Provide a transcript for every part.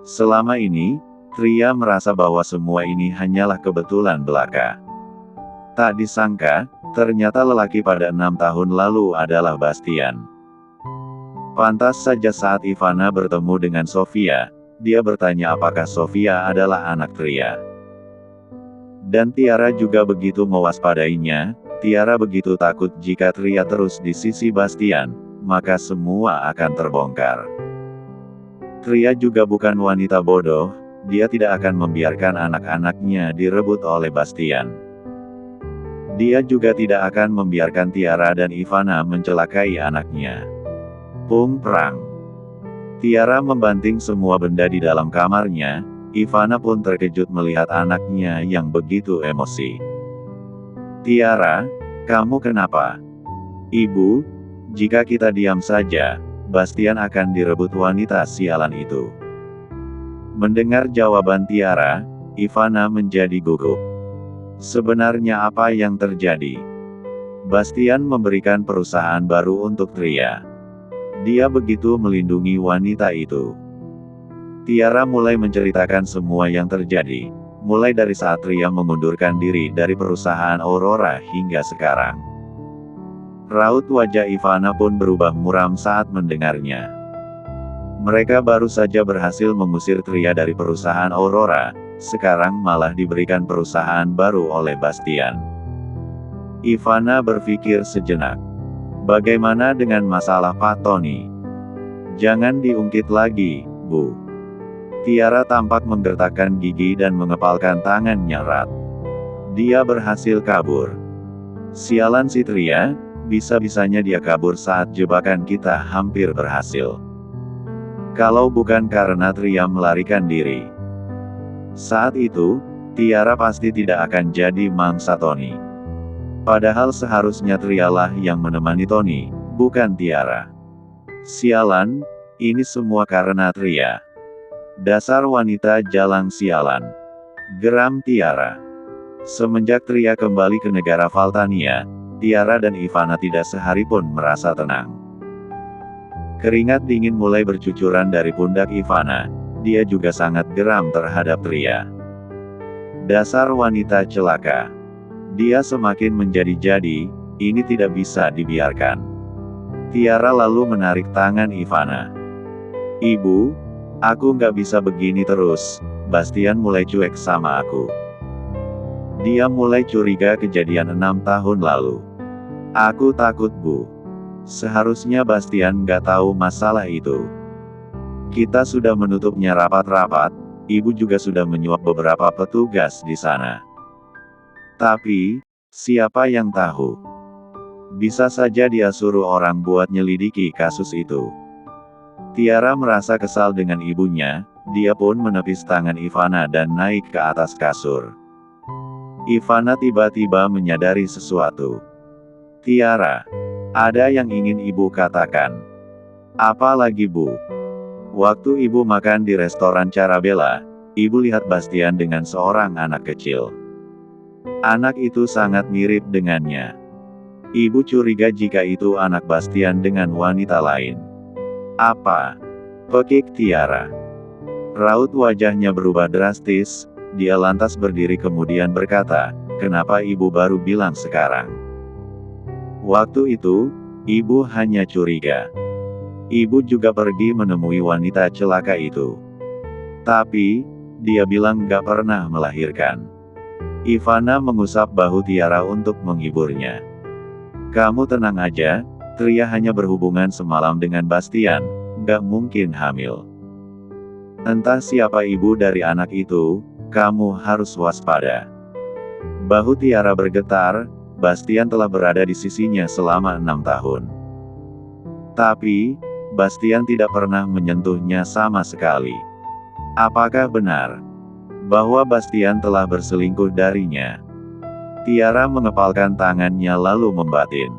Selama ini, Tria merasa bahwa semua ini hanyalah kebetulan belaka. Tak disangka, ternyata lelaki pada 6 tahun lalu adalah Bastian. Pantas saja saat Ivana bertemu dengan Sofia, dia bertanya apakah Sofia adalah anak Tria. Dan Tiara juga begitu mewaspadainya. Tiara begitu takut jika Tria terus di sisi Bastian, maka semua akan terbongkar. Tria juga bukan wanita bodoh, dia tidak akan membiarkan anak-anaknya direbut oleh Bastian. Dia juga tidak akan membiarkan Tiara dan Ivana mencelakai anaknya. Pung perang. Tiara membanting semua benda di dalam kamarnya. Ivana pun terkejut melihat anaknya yang begitu emosi. Tiara, kamu kenapa? Ibu, jika kita diam saja, Bastian akan direbut wanita sialan itu. Mendengar jawaban Tiara, Ivana menjadi gugup. Sebenarnya apa yang terjadi? Bastian memberikan perusahaan baru untuk Tria. Dia begitu melindungi wanita itu. Tiara mulai menceritakan semua yang terjadi, mulai dari saat Tria mengundurkan diri dari perusahaan Aurora hingga sekarang. Raut wajah Ivana pun berubah muram saat mendengarnya. Mereka baru saja berhasil mengusir Tria dari perusahaan Aurora, sekarang malah diberikan perusahaan baru oleh Bastian. Ivana berpikir sejenak. Bagaimana dengan masalah Pak Tony? Jangan diungkit lagi, Bu. Tiara tampak menggertakkan gigi dan mengepalkan tangannya erat. Dia berhasil kabur. Sialan si Tria, bisa-bisanya dia kabur saat jebakan kita hampir berhasil. Kalau bukan karena Tria melarikan diri. Saat itu, Tiara pasti tidak akan jadi mangsa Tony. Padahal seharusnya Trialah yang menemani Tony, bukan Tiara. Sialan, ini semua karena Tria. Dasar wanita jalang sialan. Geram Tiara. Semenjak Tria kembali ke negara Valtania, Tiara dan Ivana tidak sehari pun merasa tenang. Keringat dingin mulai bercucuran dari pundak Ivana. Dia juga sangat geram terhadap Tria. Dasar wanita celaka. Dia semakin menjadi-jadi, ini tidak bisa dibiarkan. Tiara lalu menarik tangan Ivana. Ibu, aku nggak bisa begini terus. Bastian mulai cuek sama aku. Dia mulai curiga kejadian 6 tahun lalu. Aku takut, Bu. Seharusnya Bastian nggak tahu masalah itu. Kita sudah menutupnya rapat-rapat, ibu juga sudah menyuap beberapa petugas di sana. Tapi, siapa yang tahu? Bisa saja dia suruh orang buat nyelidiki kasus itu. Tiara merasa kesal dengan ibunya, dia pun menepis tangan Ivana dan naik ke atas kasur. Ivana tiba-tiba menyadari sesuatu. Tiara, ada yang ingin ibu katakan. Apa lagi, Bu? Waktu ibu makan di restoran Carabella, ibu lihat Bastian dengan seorang anak kecil. Anak itu sangat mirip dengannya. Ibu curiga jika itu anak Bastian dengan wanita lain. Apa? Pekik Tiara. Raut wajahnya berubah drastis, dia lantas berdiri kemudian berkata, kenapa ibu baru bilang sekarang? Waktu itu, ibu hanya curiga. Ibu juga pergi menemui wanita celaka itu. Tapi, dia bilang gak pernah melahirkan. Ivana mengusap bahu Tiara untuk menghiburnya. Kamu tenang aja, Tria hanya berhubungan semalam dengan Bastian, gak mungkin hamil. Entah siapa ibu dari anak itu, kamu harus waspada. Bahu Tiara bergetar, Bastian telah berada di sisinya selama 6 tahun. Tapi, Bastian tidak pernah menyentuhnya sama sekali. Apakah benar bahwa Bastian telah berselingkuh darinya? Tiara mengepalkan tangannya lalu membatin.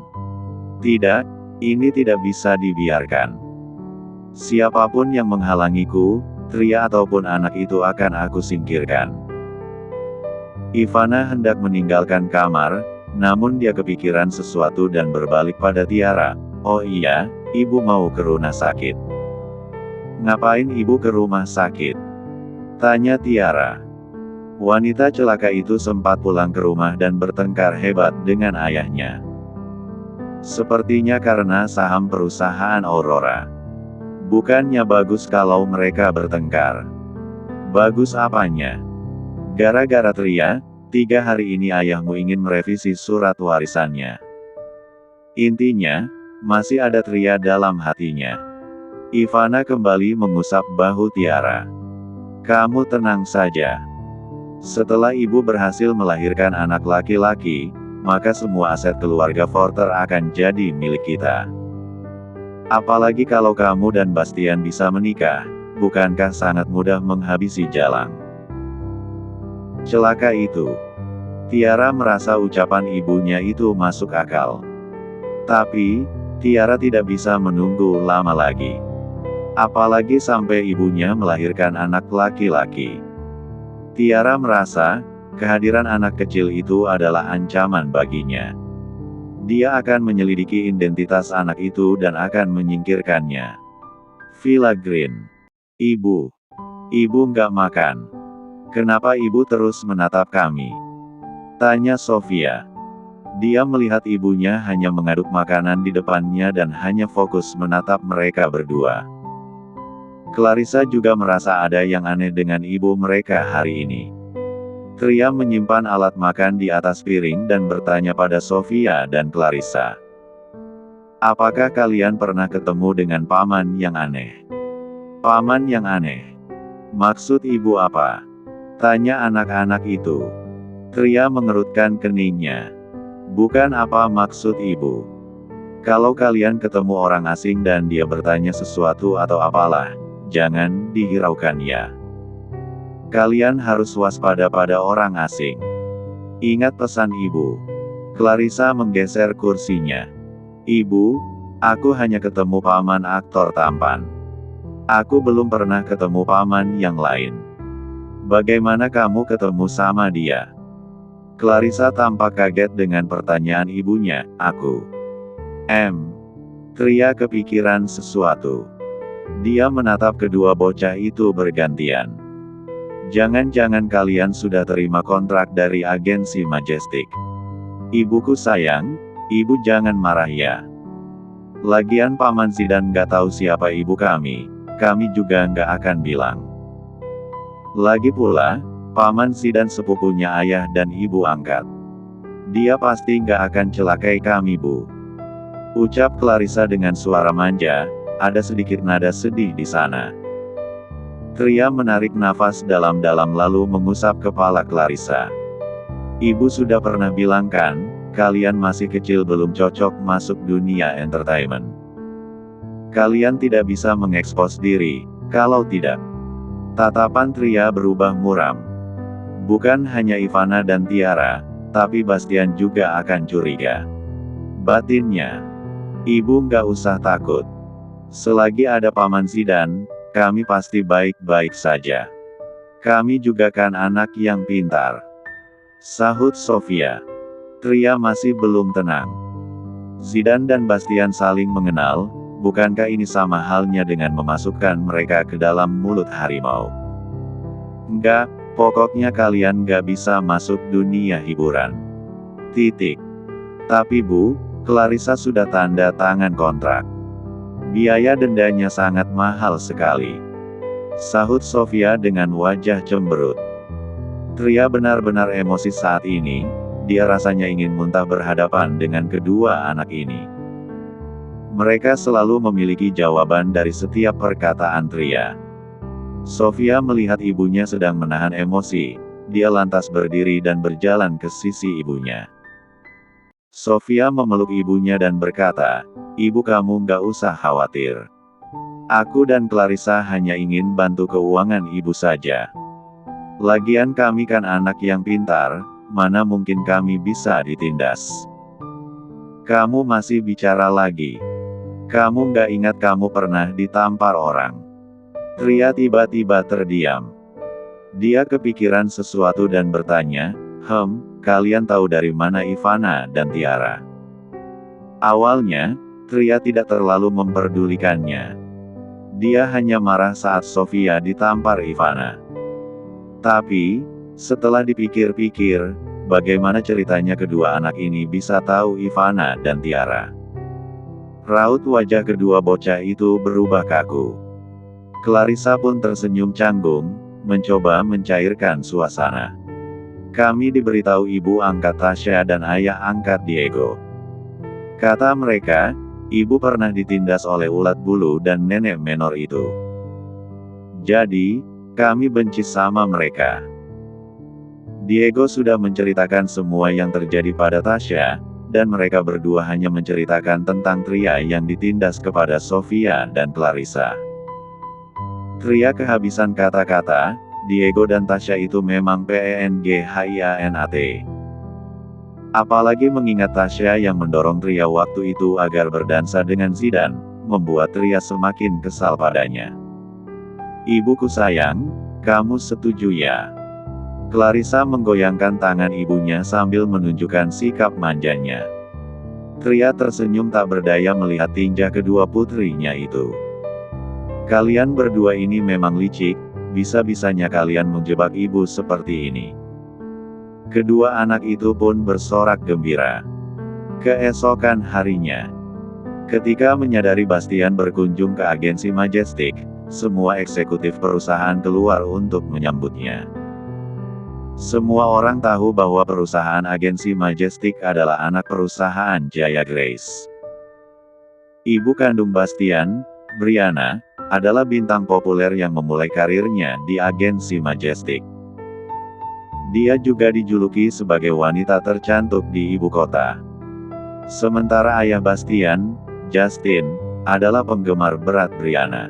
Tidak, ini tidak bisa dibiarkan. Siapapun yang menghalangiku, Tria ataupun anak itu akan aku singkirkan. Ivana hendak meninggalkan kamar, namun dia kepikiran sesuatu dan berbalik pada Tiara. Oh iya, ibu mau ke rumah sakit. Ngapain ibu ke rumah sakit? Tanya Tiara. Wanita celaka itu sempat pulang ke rumah dan bertengkar hebat dengan ayahnya. Sepertinya karena saham perusahaan Aurora. Bukannya bagus kalau mereka bertengkar. Bagus apanya? Gara-gara Tria, 3 hari ini ayahmu ingin merevisi surat warisannya. Intinya, masih ada Tria dalam hatinya. Ivana kembali mengusap bahu Tiara. Kamu tenang saja. Setelah ibu berhasil melahirkan anak laki-laki, maka semua aset keluarga Porter akan jadi milik kita. Apalagi kalau kamu dan Bastian bisa menikah, bukankah sangat mudah menghabisi Jalang? Celaka itu. Tiara merasa ucapan ibunya itu masuk akal. Tapi, Tiara tidak bisa menunggu lama lagi. Apalagi sampai ibunya melahirkan anak laki-laki. Tiara merasa, kehadiran anak kecil itu adalah ancaman baginya. Dia akan menyelidiki identitas anak itu dan akan menyingkirkannya. Villa Green. Ibu. Ibu nggak makan. Kenapa ibu terus menatap kami? Tanya Sofia. Dia melihat ibunya hanya mengaduk makanan di depannya dan hanya fokus menatap mereka berdua. Clarissa juga merasa ada yang aneh dengan ibu mereka hari ini. Tria menyimpan alat makan di atas piring dan bertanya pada Sofia dan Clarissa. Apakah kalian pernah ketemu dengan paman yang aneh? Paman yang aneh? Maksud ibu apa? Tanya anak-anak itu. Tria mengerutkan keningnya. Bukan apa maksud ibu. Kalau kalian ketemu orang asing dan dia bertanya sesuatu atau apalah, jangan dihiraukan ya. Kalian harus waspada pada orang asing. Ingat pesan ibu. Clarissa menggeser kursinya. Ibu, aku hanya ketemu paman aktor tampan. Aku belum pernah ketemu paman yang lain. Bagaimana kamu ketemu sama dia? Clarissa tampak kaget dengan pertanyaan ibunya. Aku. Tria kepikiran sesuatu. Dia menatap kedua bocah itu bergantian. Jangan-jangan kalian sudah terima kontrak dari agensi Majestic. Ibuku sayang, ibu jangan marah ya. Lagian Paman Zidan nggak tahu siapa ibu kami juga nggak akan bilang. Lagi pula, Paman Zidan sepupunya ayah dan ibu angkat. Dia pasti nggak akan celakai kami bu. Ucap Clarissa dengan suara manja. Ada sedikit nada sedih di sana. Tria menarik nafas dalam-dalam lalu mengusap kepala Clarissa. Ibu sudah pernah bilang kan, kalian masih kecil belum cocok masuk dunia entertainment. Kalian tidak bisa mengekspos diri, kalau tidak. Tatapan Tria berubah muram. Bukan hanya Ivana dan Tiara, tapi Bastian juga akan curiga. Batinnya. Ibu nggak usah takut. Selagi ada Paman Zidan, kami pasti baik-baik saja. Kami juga kan anak yang pintar. Sahut Sofia. Tria masih belum tenang. Zidan dan Bastian saling mengenal, bukankah ini sama halnya dengan memasukkan mereka ke dalam mulut harimau? Enggak, pokoknya kalian nggak bisa masuk dunia hiburan. Titik. Tapi bu, Clarissa sudah tanda tangan kontrak. Biaya dendanya sangat mahal sekali. Sahut Sofia dengan wajah cemberut. Tria benar-benar emosi saat ini, dia rasanya ingin muntah berhadapan dengan kedua anak ini. Mereka selalu memiliki jawaban dari setiap perkataan Tria. Sofia melihat ibunya sedang menahan emosi, dia lantas berdiri dan berjalan ke sisi ibunya. Sofia memeluk ibunya dan berkata, "Ibu kamu nggak usah khawatir. Aku dan Clarissa hanya ingin bantu keuangan ibu saja. Lagian kami kan anak yang pintar, mana mungkin kami bisa ditindas." Kamu masih bicara lagi. Kamu nggak ingat kamu pernah ditampar orang. Tria tiba-tiba terdiam. Dia kepikiran sesuatu dan bertanya, kalian tahu dari mana Ivana dan Tiara? Awalnya, Tria tidak terlalu memperdulikannya. Dia hanya marah saat Sofia ditampar Ivana. Tapi, setelah dipikir-pikir, bagaimana ceritanya kedua anak ini bisa tahu Ivana dan Tiara? Raut wajah kedua bocah itu berubah kaku. Clarissa pun tersenyum canggung, mencoba mencairkan suasana. Kami diberitahu ibu angkat Tasya dan ayah angkat Diego. Kata mereka, ibu pernah ditindas oleh ulat bulu dan nenek menor itu. Jadi, kami benci sama mereka. Diego sudah menceritakan semua yang terjadi pada Tasya, dan mereka berdua hanya menceritakan tentang Tria yang ditindas kepada Sofia dan Clarissa. Tria kehabisan kata-kata, Diego dan Tasya itu memang PENGHIANAT. Apalagi mengingat Tasya yang mendorong Tria waktu itu agar berdansa dengan Zidane, membuat Tria semakin kesal padanya. Ibuku sayang, kamu setuju ya? Clarissa menggoyangkan tangan ibunya sambil menunjukkan sikap manjanya. Tria tersenyum tak berdaya melihat tinja kedua putrinya itu. Kalian berdua ini memang licik, bisa-bisanya kalian menjebak ibu seperti ini. Kedua anak itu pun bersorak gembira. Keesokan harinya, ketika menyadari Bastian berkunjung ke agensi Majestic, semua eksekutif perusahaan keluar untuk menyambutnya. Semua orang tahu bahwa perusahaan agensi Majestic adalah anak perusahaan Jaya Grace. Ibu kandung Bastian, Brianna, adalah bintang populer yang memulai karirnya di agensi Majestic. Dia juga dijuluki sebagai wanita tercantik di ibu kota. Sementara ayah Bastian, Justin, adalah penggemar berat Brianna.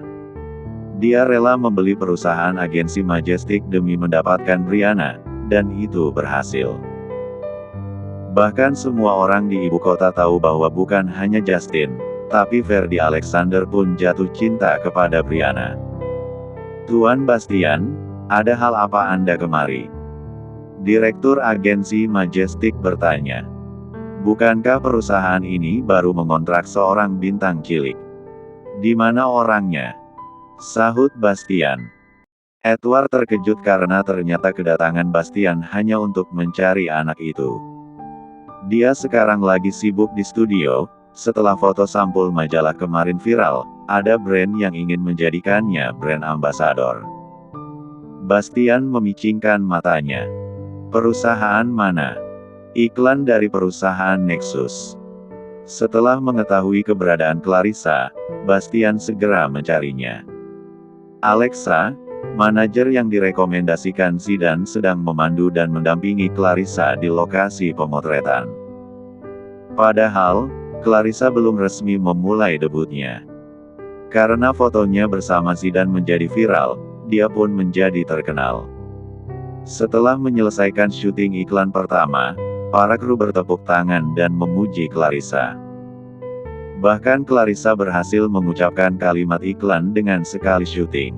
Dia rela membeli perusahaan agensi Majestic demi mendapatkan Brianna, dan itu berhasil. Bahkan semua orang di ibu kota tahu bahwa bukan hanya Justin, tapi Ferdy Alexander pun jatuh cinta kepada Brianna. Tuan Bastian, ada hal apa Anda kemari? Direktur agensi Majestic bertanya. Bukankah perusahaan ini baru mengontrak seorang bintang cilik? Di mana orangnya? Sahut Bastian. Edward terkejut karena ternyata kedatangan Bastian hanya untuk mencari anak itu. Dia sekarang lagi sibuk di studio. Setelah foto sampul majalah kemarin viral, ada brand yang ingin menjadikannya brand ambasador. Bastian memicingkan matanya. Perusahaan mana? Iklan dari perusahaan Nexus. Setelah mengetahui keberadaan Clarissa, Bastian segera mencarinya. Alexa, manajer yang direkomendasikan Zidane sedang memandu dan mendampingi Clarissa di lokasi pemotretan. Padahal, Clarissa belum resmi memulai debutnya. Karena fotonya bersama Zidane menjadi viral, dia pun menjadi terkenal. Setelah menyelesaikan syuting iklan pertama, para kru bertepuk tangan dan memuji Clarissa. Bahkan Clarissa berhasil mengucapkan kalimat iklan dengan sekali syuting.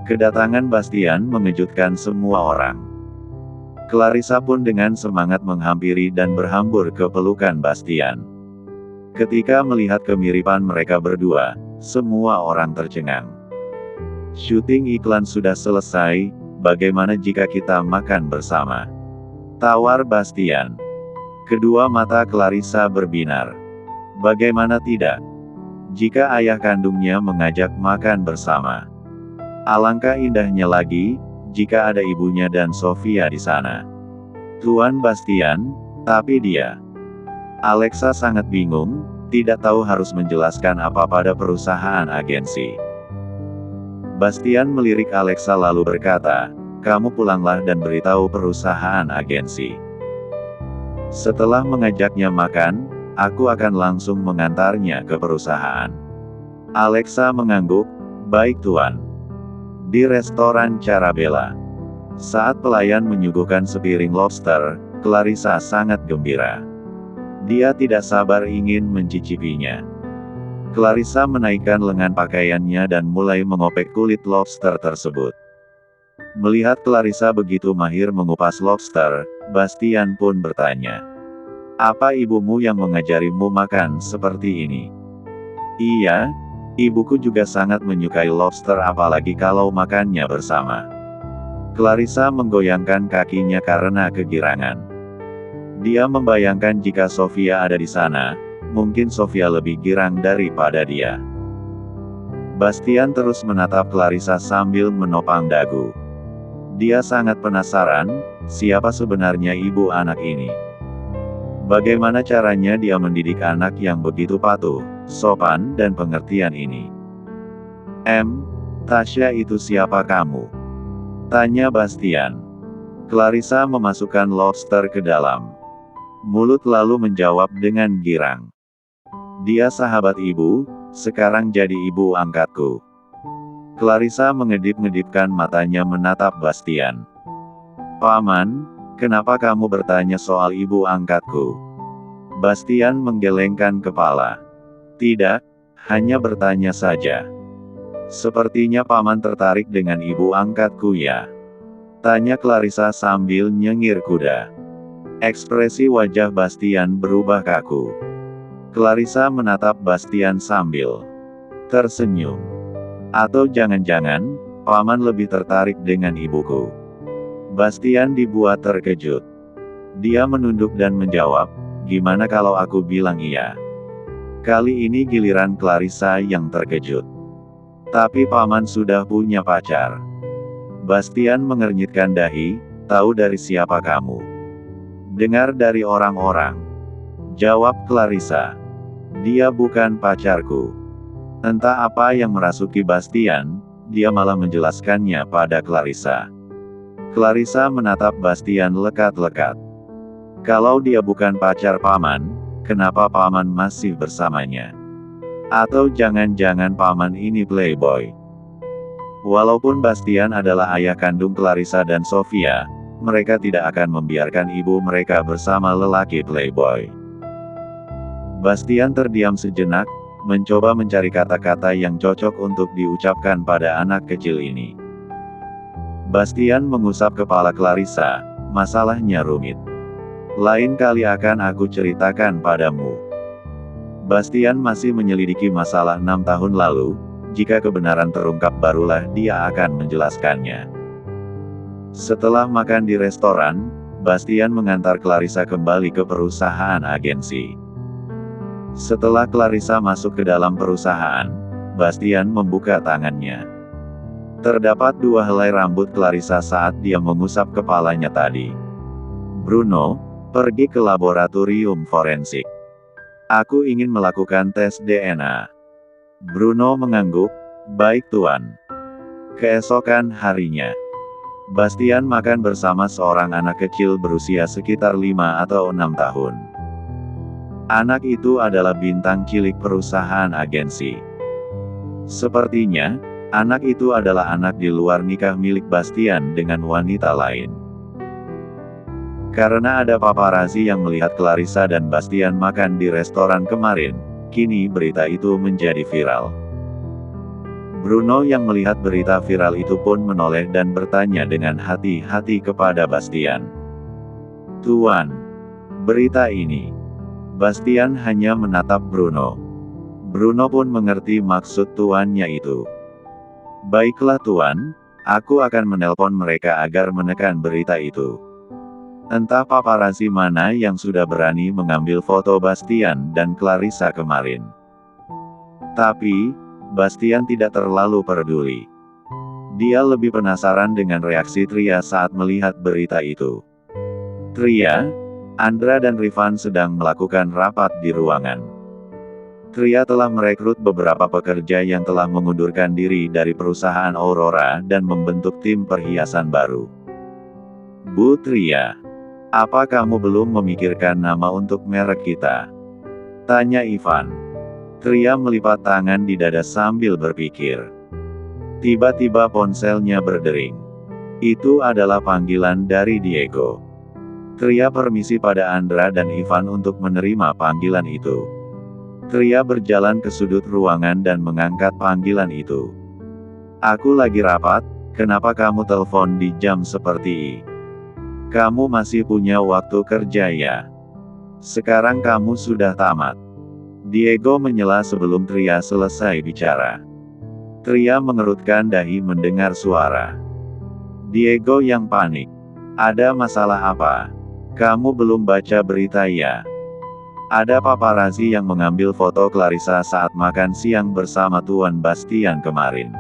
Kedatangan Bastian mengejutkan semua orang. Clarissa pun dengan semangat menghampiri dan berhambur ke pelukan Bastian. Ketika melihat kemiripan mereka berdua, semua orang tercengang. Syuting iklan sudah selesai, bagaimana jika kita makan bersama? Tawar Bastian. Kedua mata Clarissa berbinar. Bagaimana tidak? Jika ayah kandungnya mengajak makan bersama. Alangkah indahnya lagi, jika ada ibunya dan Sofia di sana. Tuan Bastian, tapi dia. Alexa sangat bingung, tidak tahu harus menjelaskan apa pada perusahaan agensi. Bastian melirik Alexa lalu berkata, kamu pulanglah dan beritahu perusahaan agensi. Setelah mengajaknya makan, aku akan langsung mengantarnya ke perusahaan. Alexa mengangguk, baik tuan. Di restoran Carabella. Saat pelayan menyuguhkan sepiring lobster, Clarissa sangat gembira. Dia tidak sabar ingin mencicipinya. Clarissa menaikkan lengan pakaiannya dan mulai mengopek kulit lobster tersebut. Melihat Clarissa begitu mahir mengupas lobster, Bastian pun bertanya. Apa ibumu yang mengajarimu makan seperti ini? Iya, ibuku juga sangat menyukai lobster apalagi kalau makannya bersama. Clarissa menggoyangkan kakinya karena kegirangan. Dia membayangkan jika Sofia ada di sana, mungkin Sofia lebih girang daripada dia. Bastian terus menatap Clarissa sambil menopang dagu. Dia sangat penasaran, siapa sebenarnya ibu anak ini. Bagaimana caranya dia mendidik anak yang begitu patuh, sopan dan pengertian ini. Tasya itu siapa kamu? Tanya Bastian. Clarissa memasukkan lobster ke dalam mulut lalu menjawab dengan girang. Dia sahabat ibu, sekarang jadi ibu angkatku. Clarissa mengedip-ngedipkan matanya menatap Bastian. Paman, kenapa kamu bertanya soal ibu angkatku? Bastian menggelengkan kepala. Tidak, hanya bertanya saja. Sepertinya paman tertarik dengan ibu angkatku ya? Tanya Clarissa sambil nyengir kuda. Ekspresi wajah Bastian berubah kaku. Clarissa menatap Bastian sambil tersenyum. Atau jangan-jangan, paman lebih tertarik dengan ibuku. Bastian dibuat terkejut. Dia menunduk dan menjawab, gimana kalau aku bilang iya? Kali ini giliran Clarissa yang terkejut. Tapi paman sudah punya pacar. Bastian mengernyitkan dahi, tahu dari siapa kamu? Dengar dari orang-orang. Jawab Clarissa. Dia bukan pacarku. Entah apa yang merasuki Bastian, dia malah menjelaskannya pada Clarissa. Clarissa menatap Bastian lekat-lekat. Kalau dia bukan pacar paman, kenapa paman masih bersamanya? Atau jangan-jangan paman ini playboy? Walaupun Bastian adalah ayah kandung Clarissa dan Sofia, mereka tidak akan membiarkan ibu mereka bersama lelaki playboy. Bastian terdiam sejenak, mencoba mencari kata-kata yang cocok untuk diucapkan pada anak kecil ini. Bastian mengusap kepala Clarissa, masalahnya rumit. Lain kali akan aku ceritakan padamu. Bastian masih menyelidiki masalah 6 tahun lalu, jika kebenaran terungkap barulah dia akan menjelaskannya. Setelah makan di restoran, Bastian mengantar Clarissa kembali ke perusahaan agensi. Setelah Clarissa masuk ke dalam perusahaan, Bastian membuka tangannya. Terdapat 2 helai rambut Clarissa saat dia mengusap kepalanya tadi. Bruno, pergi ke laboratorium forensik. Aku ingin melakukan tes DNA. Bruno mengangguk, baik tuan. Keesokan harinya, Bastian makan bersama seorang anak kecil berusia sekitar 5 atau 6 tahun. Anak itu adalah bintang cilik perusahaan agensi. Sepertinya, anak itu adalah anak di luar nikah milik Bastian dengan wanita lain. Karena ada paparazzi yang melihat Clarissa dan Bastian makan di restoran kemarin, kini berita itu menjadi viral. Bruno yang melihat berita viral itu pun menoleh dan bertanya dengan hati-hati kepada Bastian. Tuan, berita ini. Bastian hanya menatap Bruno. Bruno pun mengerti maksud tuannya itu. Baiklah tuan, aku akan menelpon mereka agar menekan berita itu. Entah paparazzi mana yang sudah berani mengambil foto Bastian dan Clarissa kemarin. Tapi, Bastian tidak terlalu peduli. Dia lebih penasaran dengan reaksi Tria saat melihat berita itu. Tria, Andra dan Rifan sedang melakukan rapat di ruangan. Tria telah merekrut beberapa pekerja yang telah mengundurkan diri dari perusahaan Aurora dan membentuk tim perhiasan baru. Bu Tria, apa kamu belum memikirkan nama untuk merek kita? Tanya Ivan. Tria melipat tangan di dada sambil berpikir. Tiba-tiba ponselnya berdering. Itu adalah panggilan dari Diego. Tria permisi pada Andra dan Ivan untuk menerima panggilan itu. Tria berjalan ke sudut ruangan dan mengangkat panggilan itu. Aku lagi rapat, kenapa kamu telepon di jam seperti ini? Kamu masih punya waktu kerja ya? Sekarang kamu sudah tamat. Diego menyela sebelum Tria selesai bicara. Tria mengerutkan dahi mendengar suara Diego yang panik. Ada masalah apa? Kamu belum baca berita ya? Ada paparazzi yang mengambil foto Clarissa saat makan siang bersama Tuan Bastian kemarin.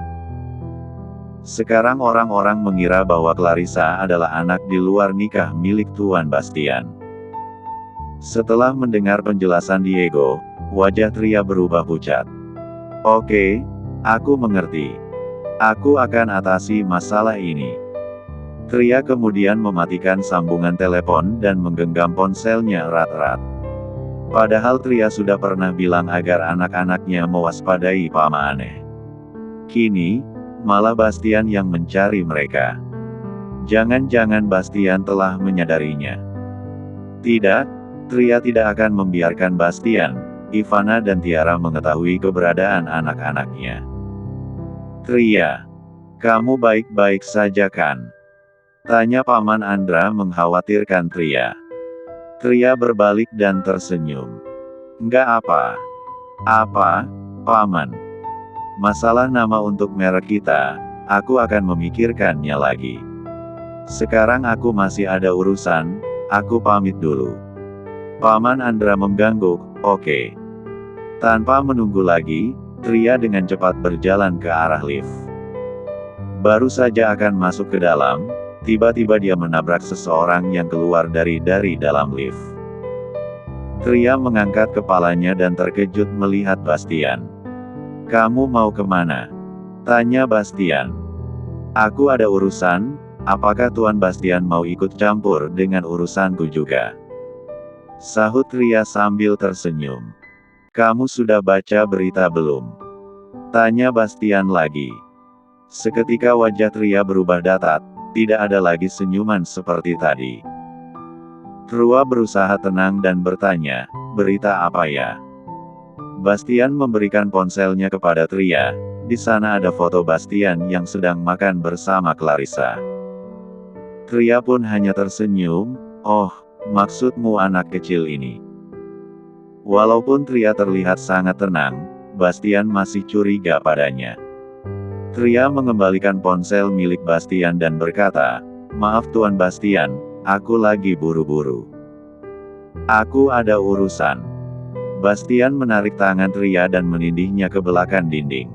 Sekarang orang-orang mengira bahwa Clarissa adalah anak di luar nikah milik Tuan Bastian. Setelah mendengar penjelasan Diego, wajah Tria berubah pucat. Oke, aku mengerti. Aku akan atasi masalah ini. Tria kemudian mematikan sambungan telepon dan menggenggam ponselnya erat-erat. Padahal Tria sudah pernah bilang agar anak-anaknya mewaspadai Pama aneh. Kini, malah Bastian yang mencari mereka. Jangan-jangan Bastian telah menyadarinya. Tidak, Tria tidak akan membiarkan Bastian, Ivana dan Tiara mengetahui keberadaan anak-anaknya. Tria, kamu baik-baik saja kan? Tanya Paman Andra mengkhawatirkan Tria. Tria berbalik dan tersenyum. Enggak apa. Apa, Paman? Masalah nama untuk merek kita, aku akan memikirkannya lagi. Sekarang aku masih ada urusan, aku pamit dulu. Paman Andra mengangguk, oke. Tanpa menunggu lagi, Tria dengan cepat berjalan ke arah lift. Baru saja akan masuk ke dalam, tiba-tiba dia menabrak seseorang yang keluar dari dalam lift. Tria mengangkat kepalanya dan terkejut melihat Bastian. Kamu mau kemana? Tanya Bastian. Aku ada urusan, apakah Tuan Bastian mau ikut campur dengan urusanku juga? Sahut Tria sambil tersenyum. Kamu sudah baca berita belum? Tanya Bastian lagi. Seketika wajah Tria berubah datar, tidak ada lagi senyuman seperti tadi. Tria berusaha tenang dan bertanya, berita apa ya? Bastian memberikan ponselnya kepada Tria, di sana ada foto Bastian yang sedang makan bersama Clarissa. Tria pun hanya tersenyum, oh, maksudmu anak kecil ini. Walaupun Tria terlihat sangat tenang, Bastian masih curiga padanya. Tria mengembalikan ponsel milik Bastian dan berkata, maaf Tuan Bastian, aku lagi buru-buru. Aku ada urusan. Bastian menarik tangan Tria dan menindihnya ke belakang dinding.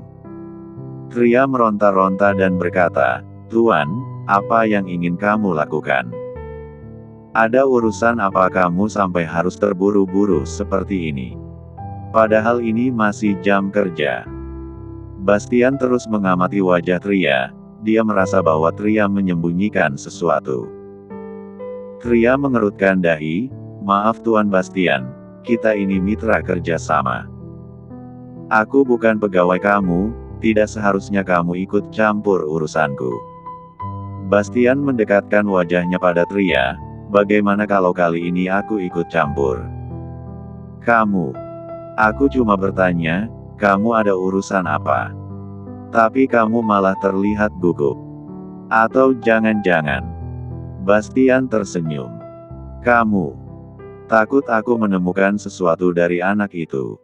Tria meronta-ronta dan berkata, Tuan, apa yang ingin kamu lakukan? Ada urusan apa kamu sampai harus terburu-buru seperti ini? Padahal ini masih jam kerja. Bastian terus mengamati wajah Tria, dia merasa bahwa Tria menyembunyikan sesuatu. Tria mengerutkan dahi, maaf Tuan Bastian, kita ini mitra kerja sama. Aku bukan pegawai kamu, tidak seharusnya kamu ikut campur urusanku. Bastian mendekatkan wajahnya pada Tria, bagaimana kalau kali ini aku ikut campur? Kamu. Aku cuma bertanya, kamu ada urusan apa? Tapi kamu malah terlihat gugup. Atau jangan-jangan. Bastian tersenyum. Kamu. Takut aku menemukan sesuatu dari anak itu.